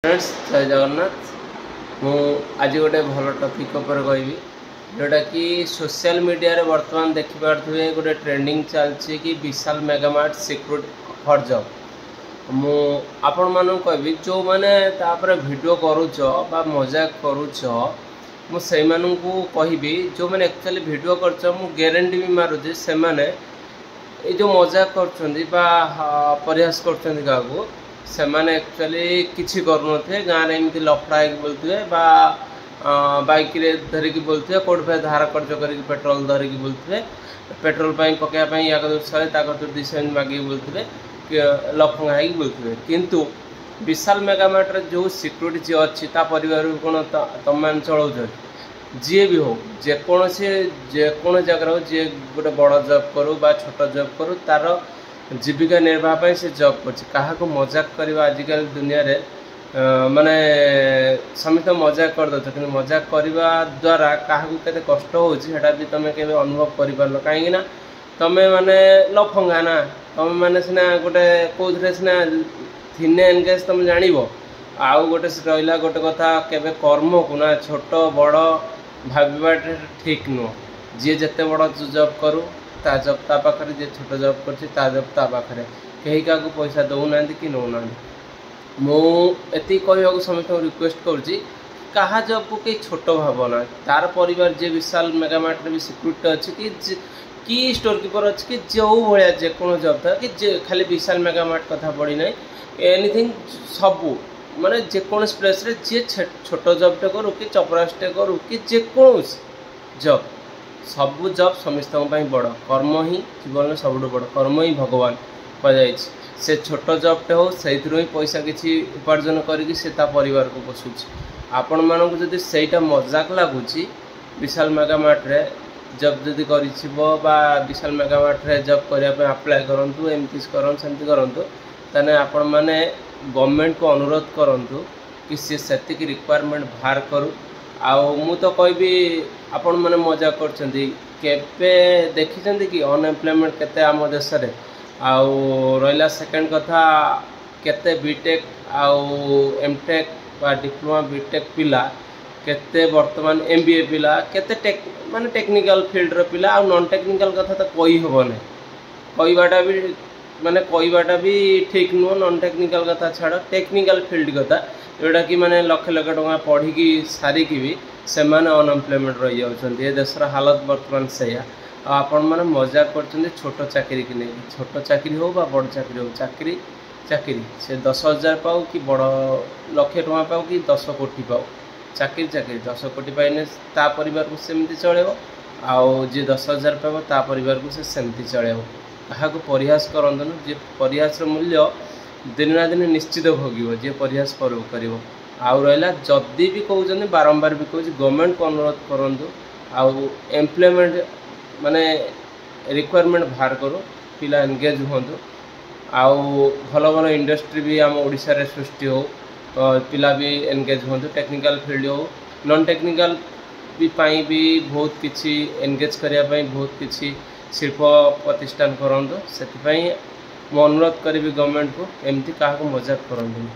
Friends जय जगन्नाथ मु आज गोटे भल टॉपिक पर कहबी जोटा कि सोशल मीडिया रे वर्तमान देखि पारथुए गोटे ट्रेंडिंग चलछि कि विशाल मेगामार्ट सिक्योरिटी फॉर जॉब मु आपण मानु कहबी जो माने तापर वीडियो करूछ बा मजाक करूछ मु सेई मानु को कहबी जो माने एक्चुअली वीडियो करछ मु गारंटी भी मारुछि से माने ए जो मजाक करछन्ती बा प्रयास करछन्ती कागो से माने एक्चुअली किसी करूनथे गाँव एमती लफड़ा बोलते बा बाइक रे धरिकी बोलते कौट पे धार खर्च कर पेट्रोल धरिकी बोलते पेट्रोल पकाइबाई या 100 200 मागे बोलते लफंगा है बोलते किंतु विशाल मेगामार्ट जो सिक्योरिटी जी अच्छी परिवार कौन तुम मैंने चलाऊ जी भी हो जेको जगह हो जी गोटे बड़ जॉब करू बा छोट जॉब करू तार जीविका निर्वाह से जॉब कर मजाक करवा आजिकल दुनिया रे माने समित मजाक कर दो कि मजाक करवा द्वारा क्या कष्ट होता भी तुम के अनुभव कर पार कहीं तुम माने लफंगा ना तुम मैंने सीना गोटे कौन सीना थिने एनगेज तुम जान आउ गोटे रहा गोटे कथा केवे कर्म को ना छोट बड़ भाववा ठीक नुह जी जिते बड़ जॉब करू ता जब ता पाखरे जे छोट जॉब करछि ता जब ता पाखरे कहीं का पैसा दौना कि नौना मु एति कहवा समस्त रिक्वेस्ट करुँची कहा जॉब को कई छोट भावना तार परिवार जे विशाल मेगामार्ट भी सिक्योरिटी अच्छी कि स्टोर कीपर अच्छी कि जो भाया जेको जॉब था कि खाली विशाल मेगामार्ट कथा पड़ी ना एनिथिंग सबू माने जेकोस प्लेस रे जे छोट जॉबटे करू कि चपरासटे करू कि जेकोस जॉब सबू जॉब समस्त बड़ कर्म ही जीवन सब बड़ कर्म ही भगवान कह से छोट जॉबटे हो से पैसा किसी उपार्जन करके परिवार को पोषुच आपण मानक जदि सेटा मजाक लगुच विशाल मेगामार्ट रे जॉब जदि बा विशाल मेगामार्ट रे जॉब करने अप्लाई करूँ एमती करमती करूँ ताने आपण माने गवर्नमेंट को अनुरोध करूँ कि सी से रिक्वायरमेंट बाहर करूँ आउ मु तो कहबी आपण मैंने मजा करपे देखी कि अनएम्प्लॉयमेंट केते आम देश रे आउ रहा सेकेंड कथा केते बीटेक आउ एमटेक बा डिप्लोमा बीटेक पिला केते वर्तमान एमबीए पिला केते माने टेक्निकल फील्ड रो पिला आउ नॉन टेक्निकल कथा तो कही होबने कहवाटा भी माने कहवाटा भी ठीक नुह नॉन टेक्निकल कथा छाड़ टेक्निकल फील्ड कथा जोटा कि माने लक्ष लक्ष टका पढ़ी सारिकी भी से अनएम्प्लॉयमेंट रही जाती है देशर हालत बर्तमान से आपण मैंने मजाक कर छोट चाकरी की नहीं छोट चाकरी हो बा बड़ चाकरी हो चाकरी चाकरी से 10,000 पाऊ कि बड़ लक्ष टका पाऊ कि 10 कोटी पाऊ चाकरी चाकरी 10 कोटी पाइने ता परिवार को सेमती चलेबो आउ जे 10,000 पाइबो ता परिवार को से सेमती चलेबो कहा परिहास करंतु जे परिहास मूल्य दिन ना दिन निश्चित भोग जे परिहास कर आउ रहा जदि भी कहते बारंबार भी कहूँ गवर्नमेंट को अनुरोध करूँ आउ एम्प्लॉयमेंट माने रिक्वायरमेंट बाहर करो पिला एंगेज हूँ आउ भल भल इंडस्ट्री भी आम ओडिशा रे सृष्टि हो पिला भी एंगेज हूँ टेक्निकल फील्ड हो नॉन टेक्निकल भी बहुत किसी एंगेज करने बहुत किसी शिल्प प्रतिष्ठान करूँ से अनुरोध करी गवर्नमेंट को एमती क्या मजाक करूँ।